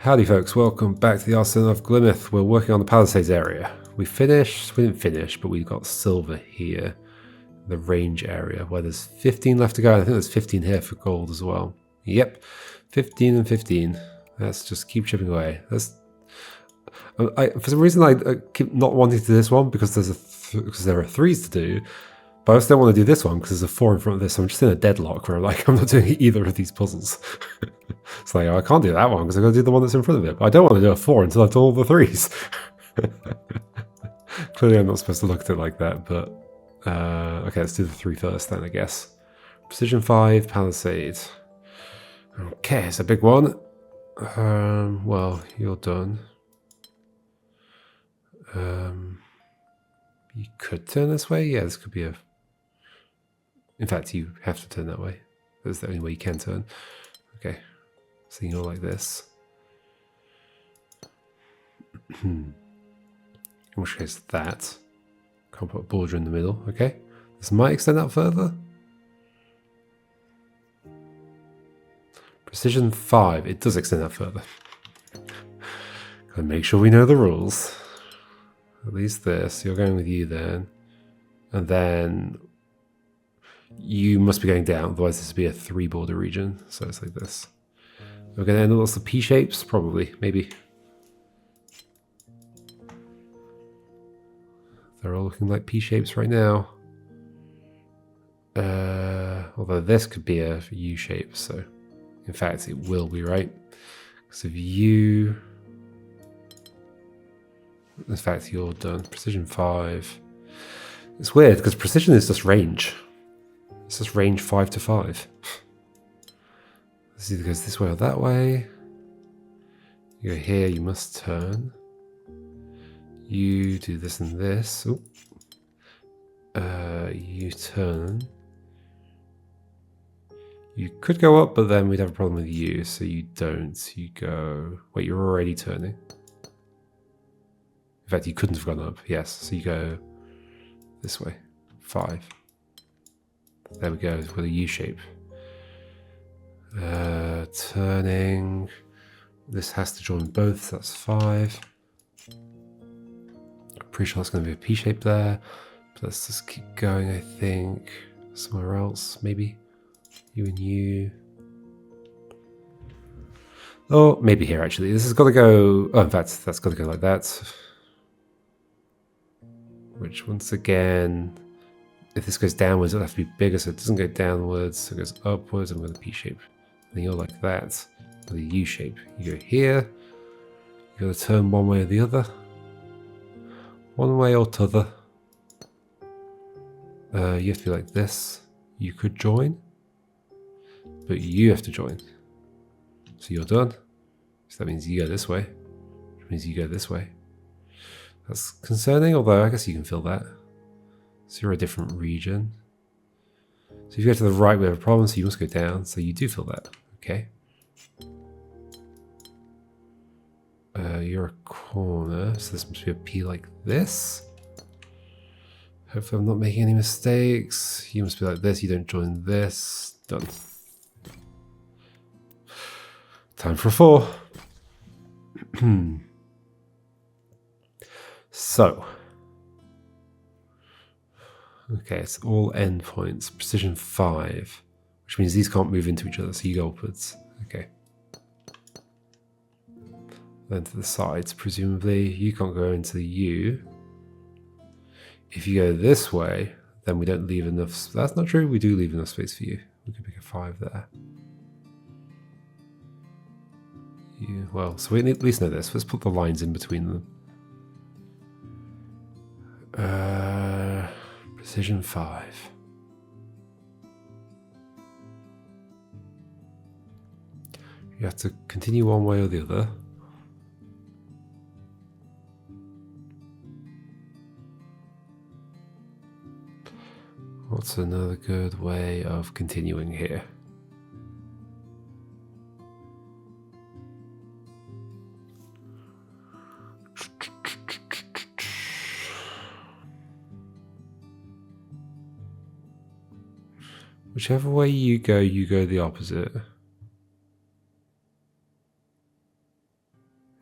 Howdy folks, welcome back to the Artisan of Glimmith. We're working on the Palisades area. We didn't finish, but we got silver here. The range area where there's 15 left to go. I think there's 15 here for gold as well. Yep, 15 and 15. Let's just keep chipping away. For some reason I keep not wanting to do this one because there are 3s to do. But I still want to do this one because there's a 4 in front of this. So I'm just in a deadlock where I'm not doing either of these puzzles. It's like, oh, I can't do that one because I've got to do the one that's in front of it. But I don't want to do a 4 until I've done all the 3s. Clearly I'm not supposed to look at it like that, but okay, let's do the 3 first then, I guess. Precision 5, Palisade. Okay, it's a big one. Well, you're done. You could turn this way. Yeah, this could be a... In fact, you have to turn that way. That's the only way you can turn. Okay, so you're like this. In which case, that. Can't put a border in the middle. Okay, this might extend out further. Precision 5. It does extend out further. Gotta make sure we know the rules. At least this. You're going with you then. And then you must be going down, otherwise this would be a 3 border region. So it's like this. We're going to end up with lots of P shapes, probably, maybe. They're all looking like P shapes right now. Although this could be a U shape, so in fact it will be, right? Because if you... In fact, you're done. Precision 5. It's weird because precision is just range. It's just range 5 to 5. This either goes this way or that way. You go here, you must turn. You do this and this. Ooh. You turn. You could go up, but then we'd have a problem with you, so you don't. You go... Wait, you're already turning. In fact, you couldn't have gone up. Yes, so you go this way. 5. There we go, with a U shape. Turning. This has to join both, so that's 5. Pretty sure that's going to be a P shape there. But let's just keep going, I think. Somewhere else, maybe. You and you. Oh, maybe here, actually. This has got to go... Oh, in fact, that's got to go like that. Which, once again... If this goes downwards, it'll have to be bigger, so it doesn't go downwards, so it goes upwards. I'm going to P shape. And then you're like that, with a U shape. You go here. You got to turn one way or the other. One way or t'other. You have to be like this. You could join, but you have to join. So you're done. So that means you go this way, which means you go this way. That's concerning, although I guess you can fill that. So you're a different region. So if you go to the right, we have a problem, so you must go down. So you do fill that. Okay. You're a corner, so this must be a P like this. Hopefully I'm not making any mistakes. You must be like this, you don't join this. Done. Time for a 4. So... Okay, it's all endpoints. Precision 5, which means these can't move into each other, so you go upwards. Okay. Then to the sides, presumably. You can't go into the U. If you go this way, then we don't leave enough... That's not true, we do leave enough space for you. We could make a 5 there. You, well, so we at least know this. Let's put the lines in between them. Precision 5. You have to continue one way or the other. What's another good way of continuing here? Whichever way you go the opposite.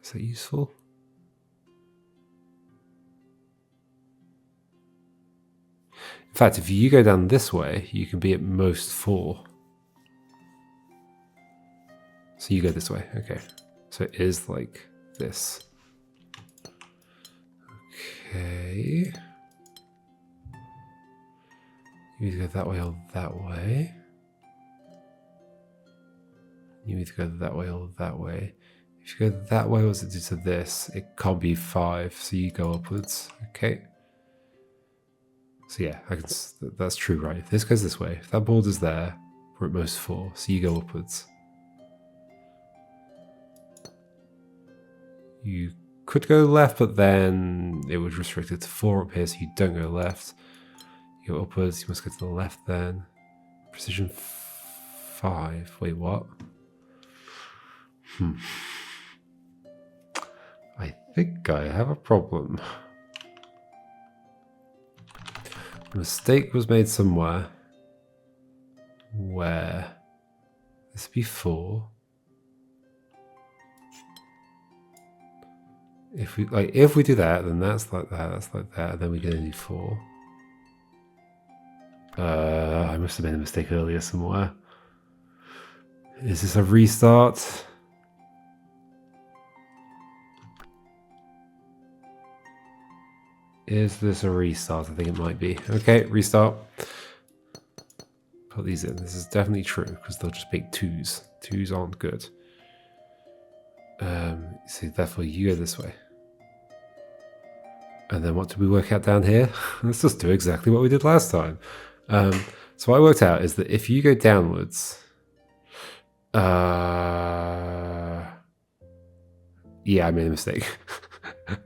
Is that useful? In fact, if you go down this way, you can be at most 4. So you go this way, okay. So it is like this. Okay. You either go that way or that way. You either go that way or that way. If you go that way, what's it do to this? It can't be 5, so you go upwards. Okay. So yeah, that's true, right? If this goes this way, if that border's there, we're at most 4, so you go upwards. You could go left, but then it would restrict it to 4 up here, so you don't go left. You go upwards, you must go to the left then. Precision 5. Wait, what? I think I have a problem. A mistake was made somewhere. Where? This would be 4. If we do that, then that's like that, and then we can only do 4. I must have made a mistake earlier somewhere. Is this a restart? Is this a restart? I think it might be. Okay, restart. Put these in. This is definitely true because they'll just make 2s. 2s aren't good. So therefore you go this way. And then what did we work out down here? Let's just do exactly what we did last time. So what I worked out is that if you go downwards, yeah, I made a mistake. I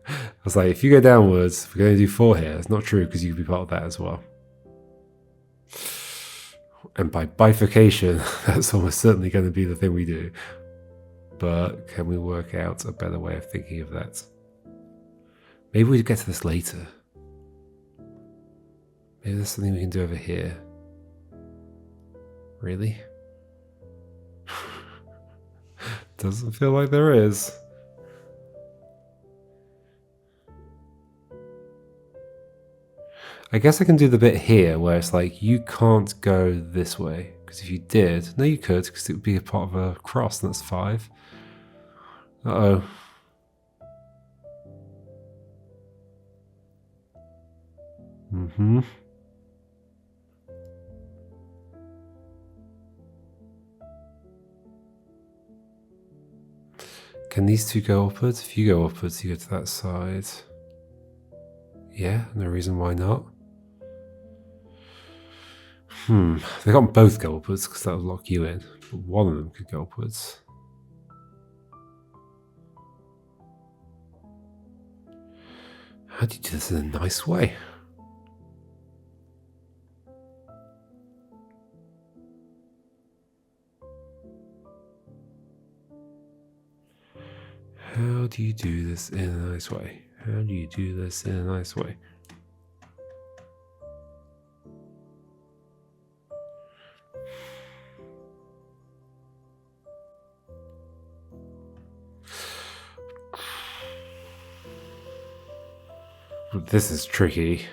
was like, if you go downwards, we're going to do 4 here. That's not true because you could be part of that as well. And by bifurcation, that's almost certainly going to be the thing we do. But can we work out a better way of thinking of that? Maybe we get to this later. Maybe there's something we can do over here. Really? Doesn't feel like there is. I guess I can do the bit here where it's like, you can't go this way. Because if you did, no you could, because it would be a part of a cross, and that's 5. Uh-oh. Can these 2 go upwards? If you go upwards, you go to that side. Yeah, no reason why not. They can't both go upwards because that would lock you in. But one of them could go upwards. How do you do this in a nice way? How do you do this in a nice way? How do you do this in a nice way? This is tricky.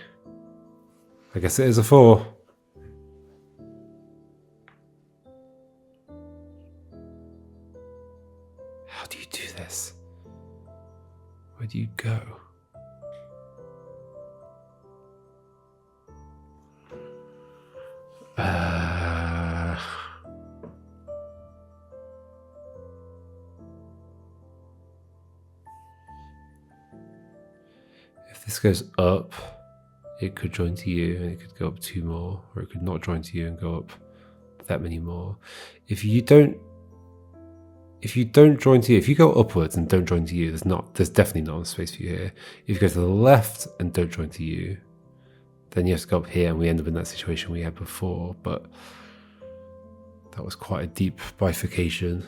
I guess it is a 4. How do you do this? Where do you go? If this goes up, it could join to you and it could go up 2 more, or it could not join to you and go up that many more. If you don't join to you, if you go upwards and don't join to you, there's definitely not a space for you here. If you go to the left and don't join to you, then you have to go up here, and we end up in that situation we had before, but that was quite a deep bifurcation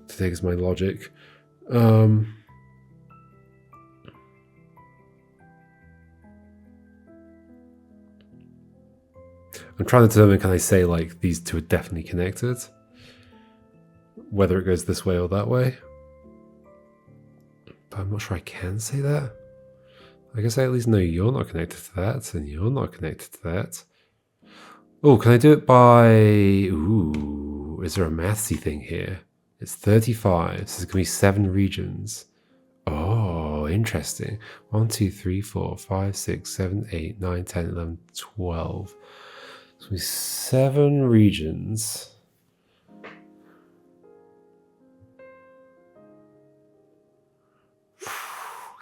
to take as my logic. I'm trying to determine, can I say like these 2 are definitely connected? Whether it goes this way or that way. But I'm not sure I can say that. I guess I at least know you're not connected to that, and you're not connected to that. Oh, can I do it by... Ooh, is there a mathsy thing here? It's 35, so there's going to be 7 regions. Oh, interesting. 1, 2, 3, 4, 5, 6, 7, 8, 9, 10, 11, 12. So 7 regions.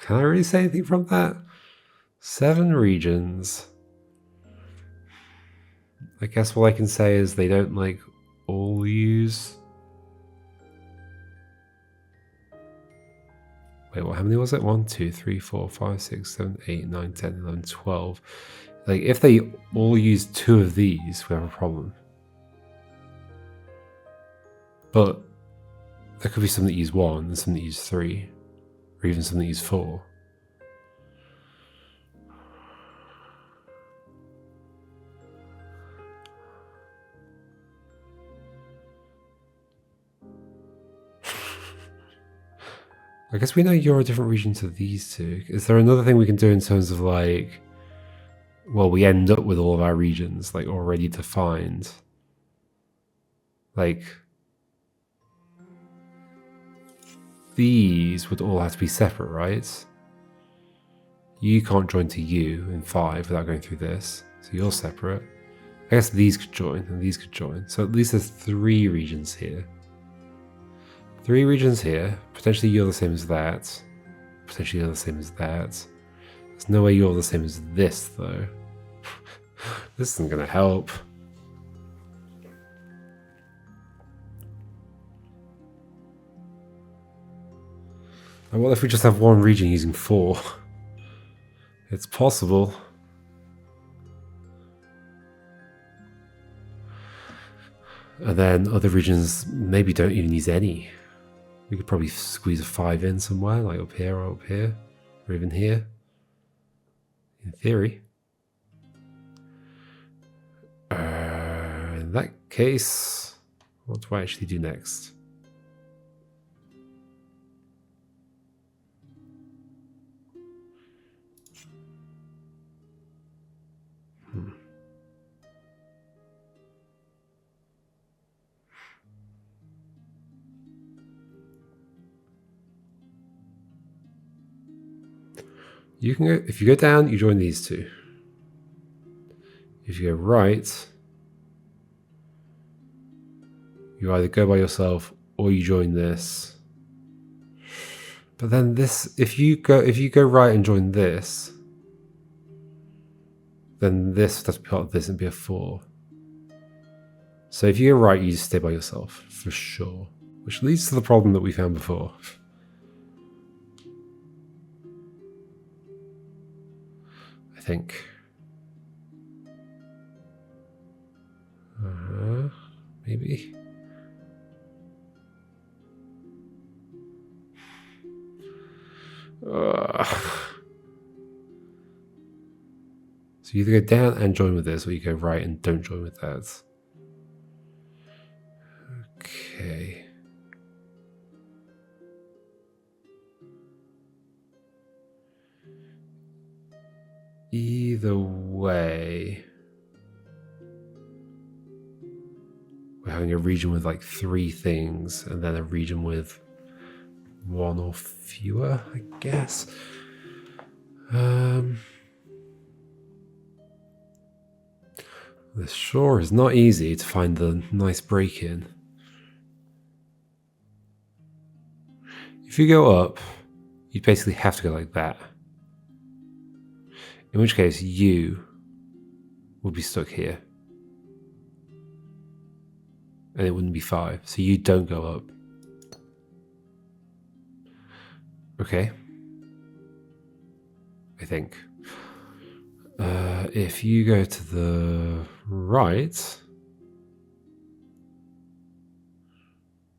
Can I really say anything from that? 7 regions. I guess what I can say is they don't like all use. Wait, what? How many was it? 1, 2, 3, 4, 5, 6, 7, 8, 9, 10, 11, 12. Like, if they all use 2 of these, we have a problem. But there could be some that use 1 and some that use 3, or even some that use 4. I guess we know you're a different region to these 2. Is there another thing we can do in terms of like, well, we end up with all of our regions like already defined? Like, these would all have to be separate, right? You can't join to you in 5 without going through this, so you're separate. I guess these could join and these could join. So at least there's 3 regions here. 3 regions here. Potentially you're the same as that. Potentially you're the same as that. There's no way you're the same as this, though. This isn't going to help. And what if we just have 1 region using 4? It's possible. And then other regions maybe don't even use any. We could probably squeeze a 5 in somewhere, like up here or up here, or even here. In theory. In that case, what do I actually do next? You can go, if you go down, you join these 2. If you go right, you either go by yourself or you join this. But then this, if you go right and join this, then this has to be part of this and be a 4. So if you go right, you just stay by yourself for sure, which leads to the problem that we found before. I think. Maybe. So you either go down and join with this, or you go right and don't join with that. Okay. Either way, we're having a region with like 3 things, and then a region with 1 or fewer, I guess. This sure is not easy to find the nice break in. If you go up, you basically have to go like that. In which case, you would be stuck here. And it wouldn't be 5, so you don't go up. Okay. I think. If you go to the right...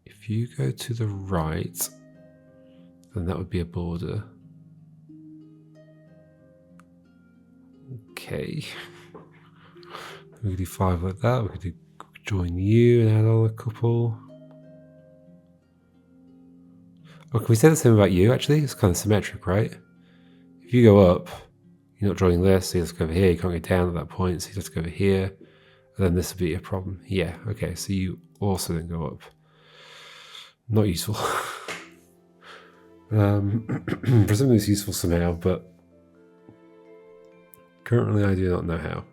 If you go to the right, then that would be a border. Okay. We could do 5 like that. We could do join you and add on a couple. Oh, can we say the same about you, actually? It's kind of symmetric, right? If you go up, you're not drawing this, so you have to go over here. You can't go down at that point, so you have to go over here. And then this would be a problem. Yeah, okay, so you also then go up. Not useful. Presumably it's useful somehow, but currently I do not know how.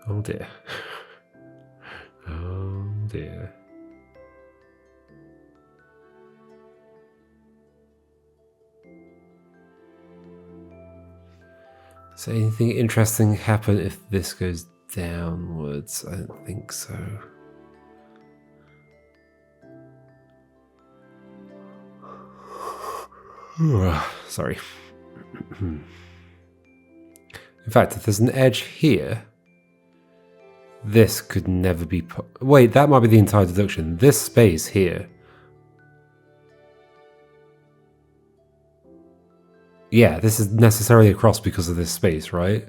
Oh dear. Oh dear. Does anything interesting happen if this goes downwards? I don't think so. Sorry. In fact, if there's an edge here, this could never be put. Wait, that might be the entire deduction. This space here. Yeah, this is necessarily across because of this space, right?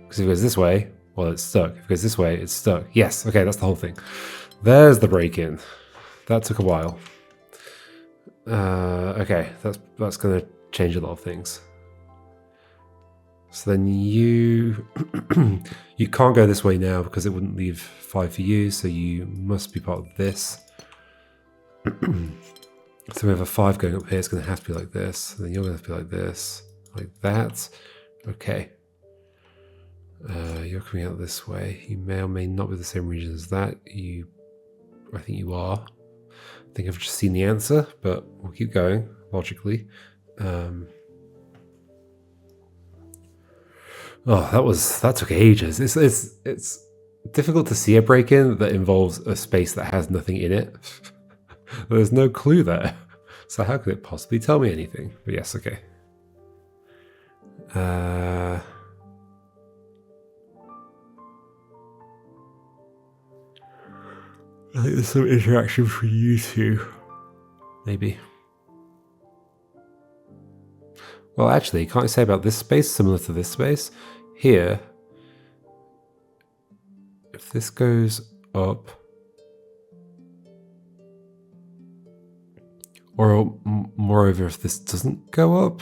Because if it goes this way, well, it's stuck. If it goes this way, it's stuck. Yes, okay, that's the whole thing. There's the break-in. That took a while. Okay, that's going to change a lot of things. So then you you can't go this way now because it wouldn't leave 5 for you, so you must be part of this. So we have a 5 going up here. It's going to have to be like this. And then you're going to have to be like this, like that. Okay. You're coming out this way. You may or may not be the same region as that. I think you are. I think I've just seen the answer, but we'll keep going logically. Oh, that took ages. It's difficult to see a break-in that involves a space that has nothing in it. There's no clue there. So how could it possibly tell me anything? But yes, okay. I think there's some interaction between you two. Maybe. Well, actually, can't I say about this space similar to this space? Here, if this goes up, or moreover, if this doesn't go up,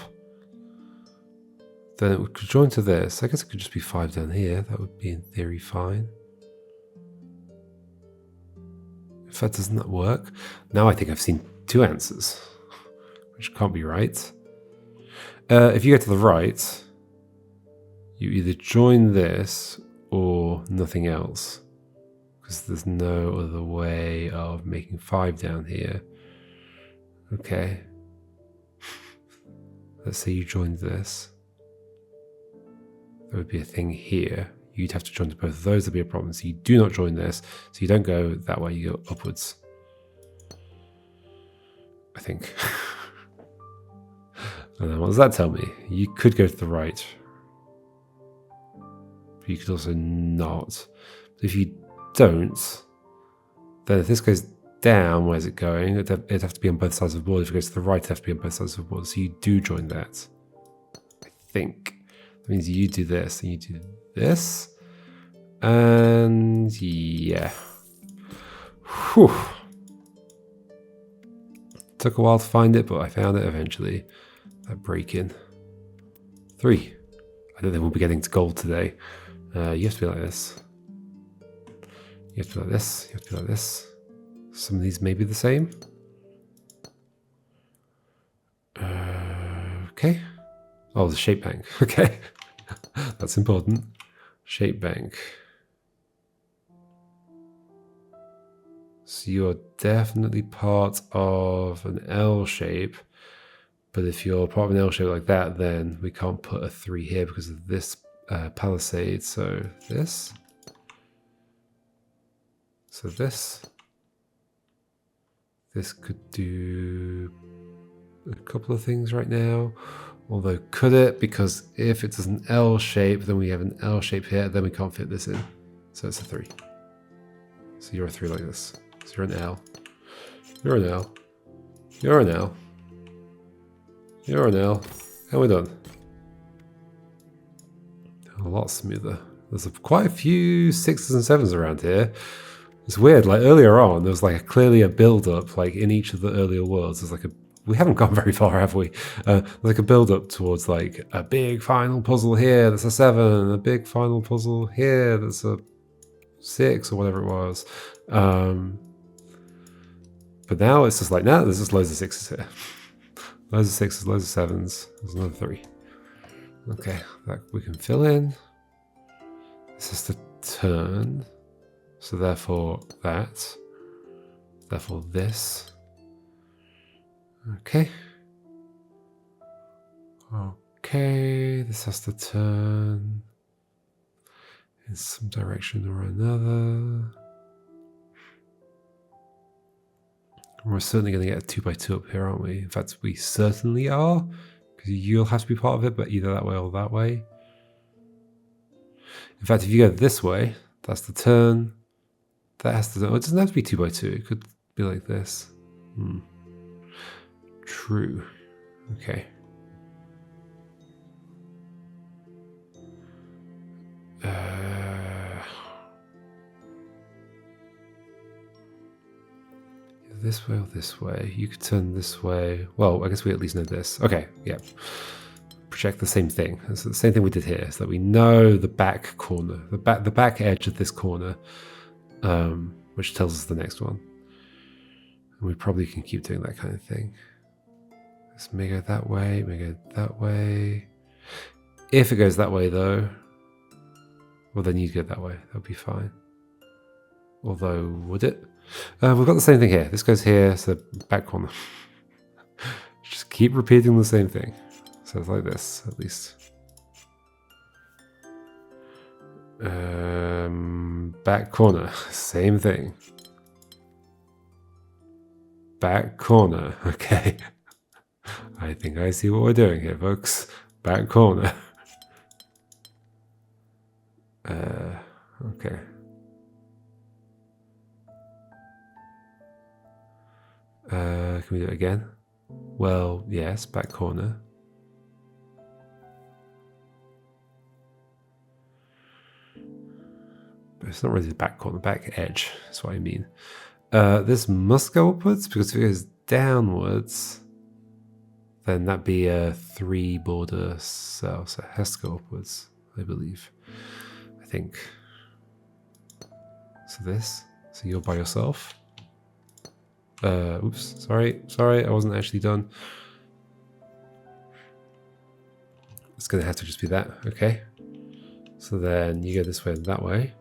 then it would join to this. I guess it could just be 5 down here. That would be in theory fine. If that doesn't work, now I think I've seen 2 answers, which can't be right. If you go to the right, you either join this or nothing else, because there's no other way of making 5 down here. Okay. Let's say you joined this. There would be a thing here. You'd have to join to both of those. There'd be a problem. So you do not join this. So you don't go that way. You go upwards. I think. And then what does that tell me? You could go to the right. But you could also not. But if you don't, then if this goes down, where's it going? It'd have to be on both sides of the board. If it goes to the right, it'd have to be on both sides of the board. So you do join that. I think. That means you do this and you do this. And yeah. Whew. Took a while to find it, but I found it eventually. That break-in. 3. I don't think we'll be getting to gold today. You have to be like this. You have to be like this. You have to be like this. Some of these may be the same. Okay. Oh, the shape bank. Okay. That's important. Shape bank. So you are definitely part of an L shape. But if you're part of an L shape like that, then we can't put a 3 here because of this palisade. So this. So this. This could do a couple of things right now. Although, could it? Because if it does an L shape, then we have an L shape here, then we can't fit this in. So it's a 3. So you're a 3 like this. So you're an L. You're an L. You're an L. You're an L. And we're done. A lot smoother. There's quite a few 6s and 7s around here. It's weird, like earlier on, there was like clearly a build-up, like in each of the earlier worlds. There's like we haven't gone very far, have we? Like a build-up towards like a big final puzzle here that's a 7, a big final puzzle here that's a 6 or whatever it was. But now it's just like, nah, there's just loads of 6s here. Loads of 6s, loads of 7s. There's another 3. Okay, that we can fill in. This is the turn. So therefore that. Therefore this. Okay. Okay, this has to turn in some direction or another. We're certainly going to get a 2x2 up here, aren't we? In fact, we certainly are. Because you'll have to be part of it, but either that way or that way. In fact, if you go this way, that's the turn. That has to turn. Oh, it doesn't have to be 2x2. It could be like this. True. Okay. This way or this way? You could turn this way. Well, I guess we at least know this. Okay, yeah. Project the same thing. It's the same thing we did here, so that we know the back corner, the back edge of this corner, which tells us the next one. And we probably can keep doing that kind of thing. Let's make it that way, make it that way. If it goes that way though, well then you go that way, that would be fine. Although, would it? We've got the same thing here. This goes here, so back corner. Just keep repeating the same thing. So it's like this, at least. Back corner, same thing. Back corner, okay. I think I see what we're doing here, folks. Back corner. Okay. Can we do it again? Well, yes, back corner. But it's not really the back corner, back edge, that's what I mean. This must go upwards, because if it goes downwards, then that'd be a 3 border cell, so it has to go upwards, I believe. I think. So this, so you're by yourself. Oops, sorry, I wasn't actually done. It's gonna have to just be that, okay? So then you go this way and that way.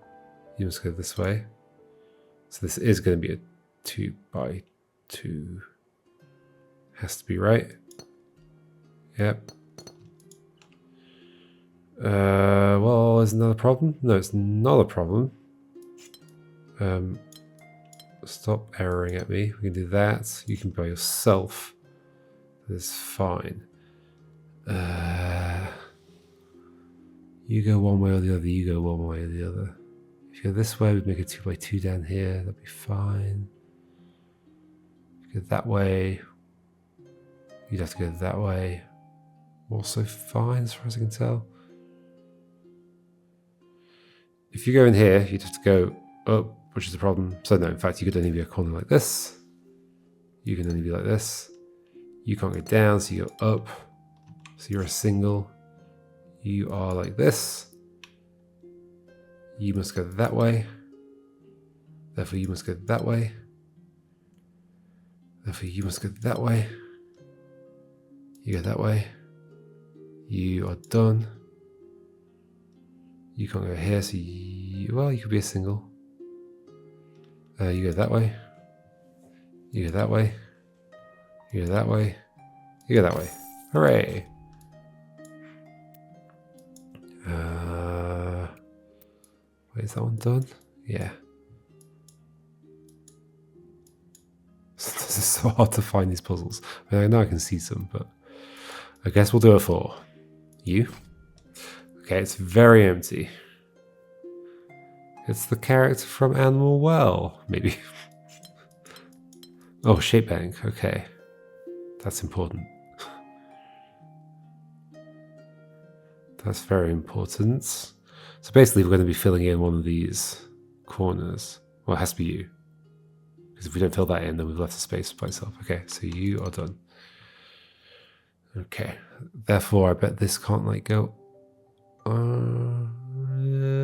You must go this way. So this is gonna be a 2x2. Has to be right. Yep. Well, isn't that a problem? No, it's not a problem. Stop erroring at me. We can do that. You can by yourself. That's fine. You go one way or the other. You go one way or the other. If you go this way, we'd make a 2x2 down here. That'd be fine. If you go that way, you'd have to go that way. Also fine, as far as I can tell. If you go in here, you'd have to go up, which is a problem. So no, in fact, you could only be a corner like this. You can only be like this. You can't go down, so you go up. So you're a single. You are like this. You must go that way. Therefore, you must go that way. Therefore, you must go that way. You go that way. You are done. You can't go here, so well, you could be a single. You go that way. You go that way. You go that way. You go that way. Hooray! Wait, is that one done? Yeah. This is so hard to find these puzzles. I mean, I know I can see some, but I guess we'll do it for you. Okay, it's very empty. It's the character from Animal Well, maybe. Oh, shape bank. Okay, that's important. That's very important. So basically we're going to be filling in one of these corners. Well, it has to be you. Because if we don't fill that in, then we've left the space by itself. Okay, so you are done. Okay, therefore I bet this can't like go...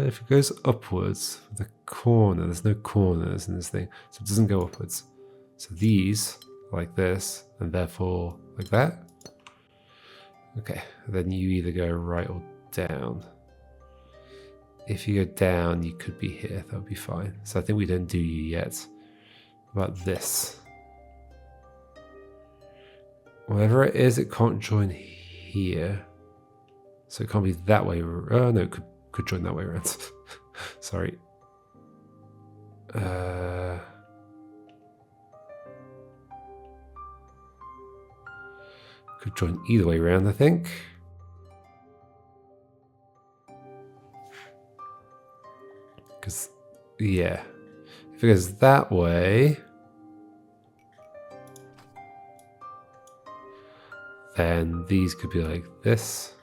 if it goes upwards, the corner, there's no corners in this thing, so it doesn't go upwards. So these, like this, and therefore like that. Okay, then you either go right or down. If you go down, you could be here, that would be fine. So I think we don't do you yet. About this. Whatever it is, it can't join here. So it can't be that way. Oh no, it could join that way around. Sorry. Could join either way around, I think. Because, yeah. If it goes that way, then these could be like this,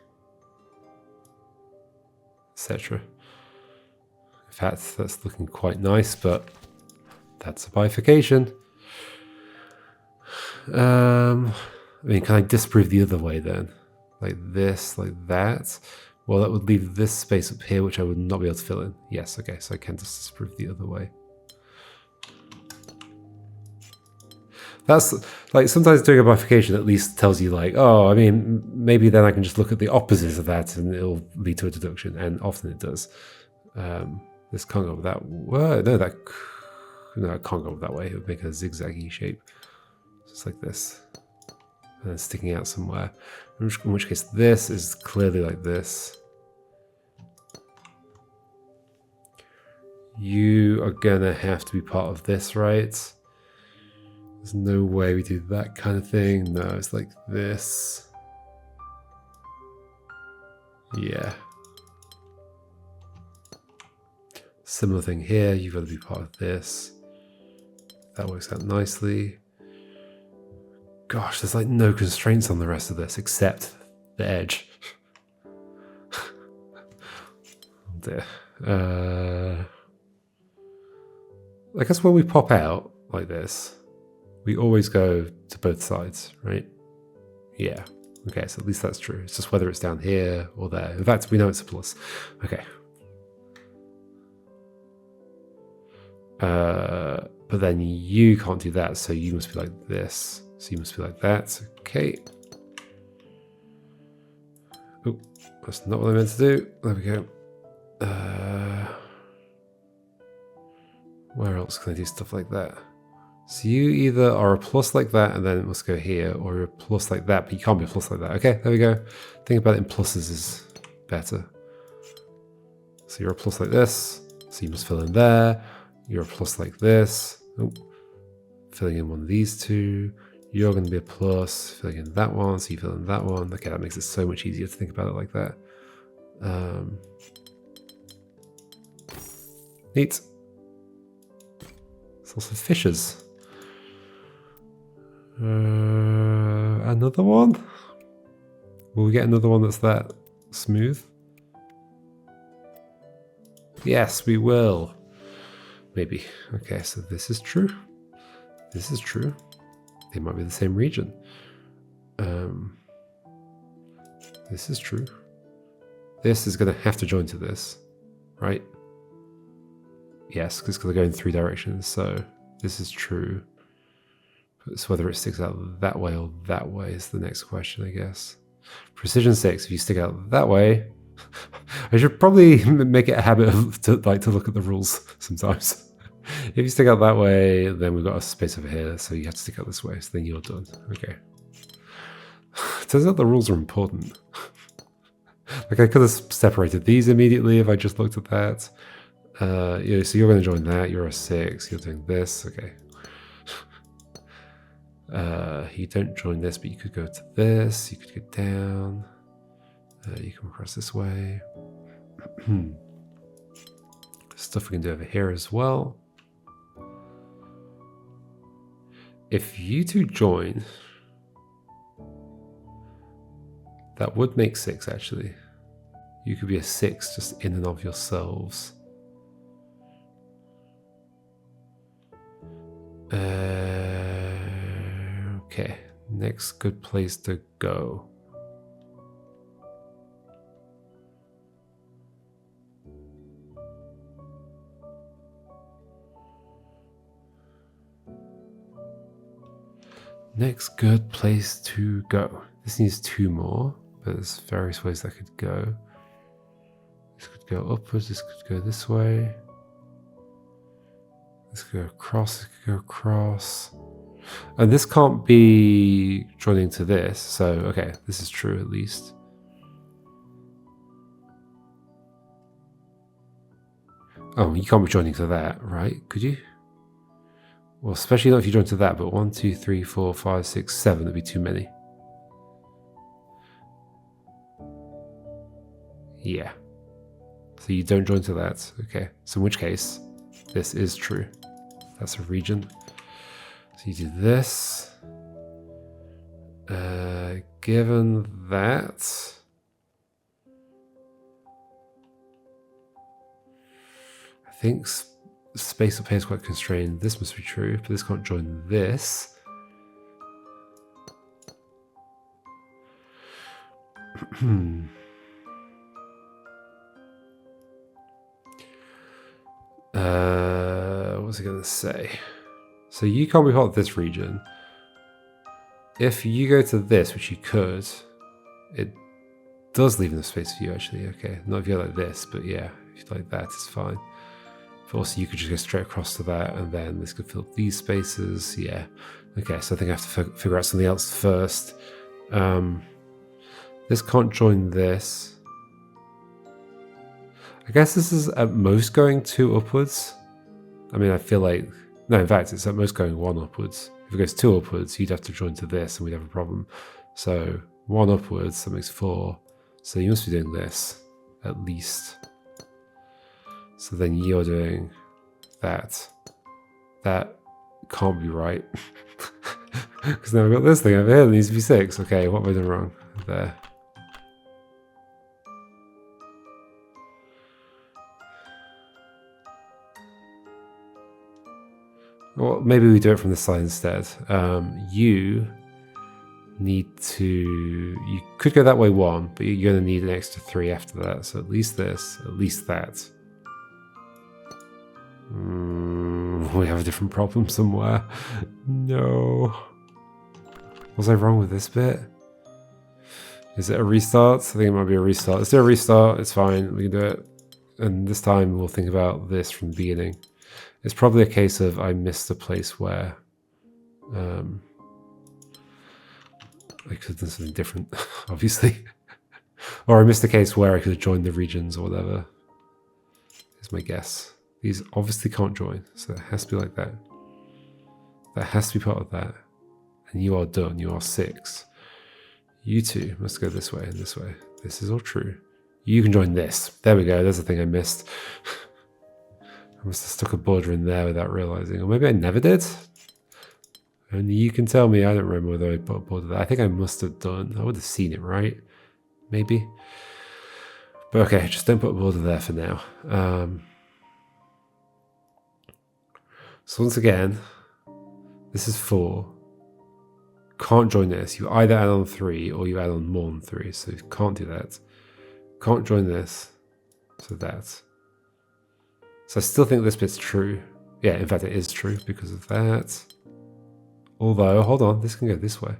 etc. In fact, that's looking quite nice, but that's a bifurcation. I mean, can I disprove the other way then? Like this, like that? Well, that would leave this space up here, which I would not be able to fill in. Yes, okay, so I can just disprove the other way. That's like sometimes doing a bifurcation at least tells you like, oh, I mean, maybe then I can just look at the opposite of that and it'll lead to a deduction, and often it does. This can't go that way. No, it can't go that way. It would make a zigzaggy shape, just like this, and then sticking out somewhere. In which case, this is clearly like this. You are gonna have to be part of this, right? There's no way we do that kind of thing. No, it's like this. Yeah. Similar thing here. You've got to be part of this. That works out nicely. Gosh, there's like no constraints on the rest of this except the edge. Oh dear. I guess when we pop out like this, we always go to both sides, right? Yeah. Okay, so at least that's true. It's just whether it's down here or there. In fact, we know it's a plus. Okay. But then you can't do that, so you must be like this. So you must be like that. Okay. Oh, that's not what I meant to do. There we go. Where else can I do stuff like that? So you either are a plus like that and then it must go here, or you're a plus like that, but you can't be a plus like that. Okay, there we go. Think about it in pluses is better. So you're a plus like this, so you must fill in there. You're a plus like this. Oh, filling in one of these two. You're going to be a plus, filling in that one, so you fill in that one. Okay, that makes it so much easier to think about it like that. Neat. It's also fissures. Another one? Will we get another one that's that smooth? Yes, we will. Maybe. Okay, so this is true. This is true. They might be the same region. This is true. This is going to have to join to this, right? Yes, because they're going in 3 directions. So this is true. It's whether it sticks out that way or that way is the next question, I guess. Precision 6, if you stick out that way, I should probably make it a habit of to look at the rules sometimes. If you stick out that way, then we've got a space over here, so you have to stick out this way, so then you're done. Okay. Turns out the rules are important. Like I could have separated these immediately if I just looked at that. Yeah, so you're going to join that, you're a 6, you're doing this, okay. You don't join this, but you could go to this, you could go down, you come across this way. Stuff we can do over here as well. If you two join, that would make 6 actually. You could be a 6 just in and of yourselves. Okay, next good place to go. Next good place to go. This needs 2 more, but there's various ways that could go. This could go upwards, this could go this way. This could go across, this could go across. And this can't be joining to this, so okay, this is true at least. Oh, you can't be joining to that, right? Could you? Well, especially not if you join to that, but 1, 2, 3, 4, 5, 6, 7 would be too many. Yeah. So you don't join to that. Okay. So in which case, this is true. That's a region. So you do this. Given that, I think space up here is quite constrained. This must be true, but this can't join this. What was I going to say? So you can't be part of this region. If you go to this, which you could, it does leave enough space for you actually. Okay, not if you're like this, but yeah, if you're like that, it's fine. But also you could just go straight across to that, and then this could fill these spaces. Yeah. Okay, so I think I have to figure out something else first. This can't join this. I guess this is at most going 2 upwards. I mean, I feel like... No, in fact, it's at most going 1 upwards. If it goes 2 upwards, you'd have to join to this and we'd have a problem. So 1 upwards, that makes 4. So you must be doing this, at least. So then you're doing that. That can't be right. Because now I've got this thing over here that needs to be 6. Okay, what have I done wrong? There. Well, maybe we do it from the side instead. You need to... You could go that way 1, but you're going to need an extra 3 after that. So at least this, at least that. We have a different problem somewhere. No. Was I wrong with this bit? Is it a restart? I think it might be a restart. Let's do a restart. It's fine. We can do it. And this time we'll think about this from the beginning. It's probably a case of I missed a place where I could have done something different, obviously. Or I missed a case where I could have joined the regions or whatever. Is my guess. These obviously can't join, so it has to be like that. That has to be part of that. And you are done. You are 6. You two must go this way and this way. This is all true. You can join this. There we go. There's the thing I missed. I must have stuck a border in there without realizing. Or maybe I never did. Only you can tell me. I don't remember whether I put a border there. I think I must have done. I would have seen it, right? Maybe. But okay, just don't put a border there for now. So once again, this is 4. Can't join this. You either add on 3 or you add on more than 3. So you can't do that. Can't join this. So that. So I still think this bit's true. Yeah, in fact it is true because of that. Although, hold on, this can go this way.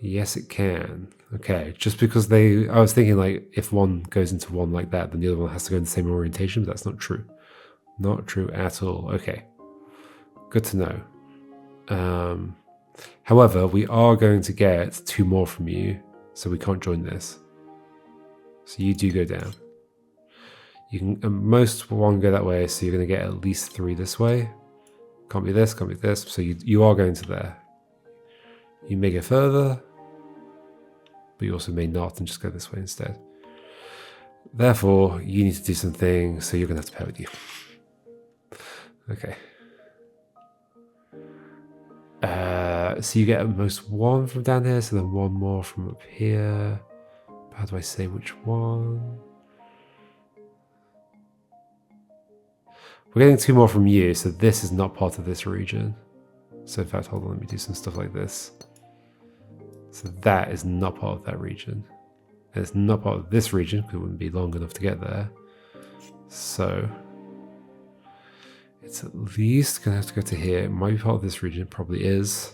Yes, it can. Okay, just because I was thinking like if one goes into one like that, then the other one has to go in the same orientation, but that's not true. Not true at all. Okay, good to know. However, we are going to get 2 more from you, so we can't join this. So you do go down. You can at most 1 go that way, so you're going to get at least 3 this way. Can't be this, can't be this. So you are going to there. You may go further, but you also may not and just go this way instead. Therefore, you need to do something, so you're going to have to pair with you. Okay. So you get at most 1 from down here, so then 1 more from up here. How do I say which one? We're getting 2 more from you, so this is not part of this region. So in fact, hold on, let me do some stuff like this. So that is not part of that region. And it's not part of this region because it wouldn't be long enough to get there. So it's at least going to have to go to here. It might be part of this region. It probably is.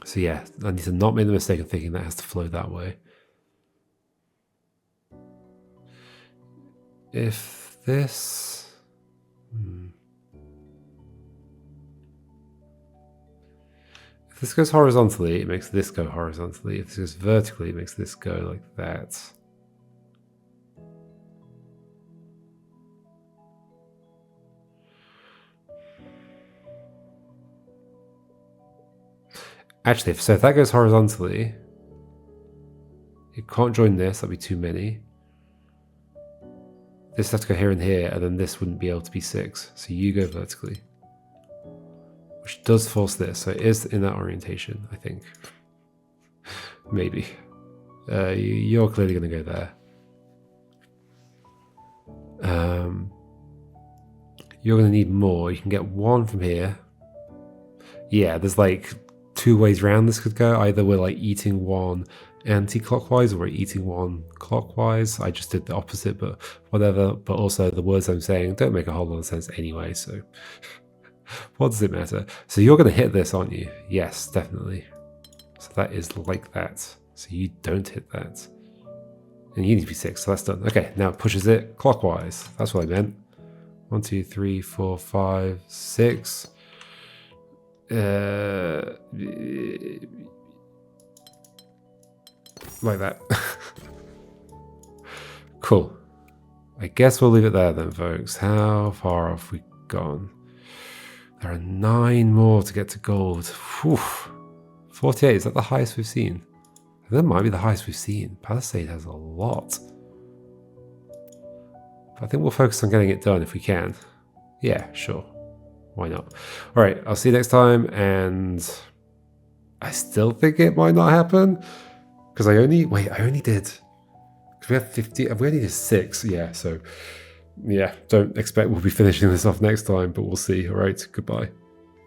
So yeah, I need to not make the mistake of thinking that has to flow that way. If this... If this goes horizontally, it makes this go horizontally. If this goes vertically, it makes this go like that. Actually, so if that goes horizontally, it can't join this, that'd be too many. This has to go here and here, and then this wouldn't be able to be 6. So you go vertically. Which does force this, so it is in that orientation, I think. Maybe. You're clearly going to go there. You're going to need more. You can get 1 from here. Yeah, there's like 2 ways round this could go. Either we're like eating 1 anti-clockwise or we're eating 1 clockwise. I just did the opposite, but whatever. But also the words I'm saying don't make a whole lot of sense anyway, so what does it matter? So you're going to hit this, aren't you? Yes, definitely. So that is like that. So you don't hit that. And you need to be 6, so that's done. Okay, now it pushes it clockwise. That's what I meant. 1, 2, 3, 4, 5, 6. Like that. Cool. I guess we'll leave it there then, folks. How far have we gone? There are 9 more to get to gold. Whew. 48, is that the highest we've seen? That might be the highest we've seen. Palisade has a lot. But I think we'll focus on getting it done if we can. Yeah, sure. Why not? All right, I'll see you next time. And I still think it might not happen. Because I only did... Because we have 50... We only did 6. Yeah, so... Yeah, don't expect we'll be finishing this off next time. But we'll see. All right, goodbye.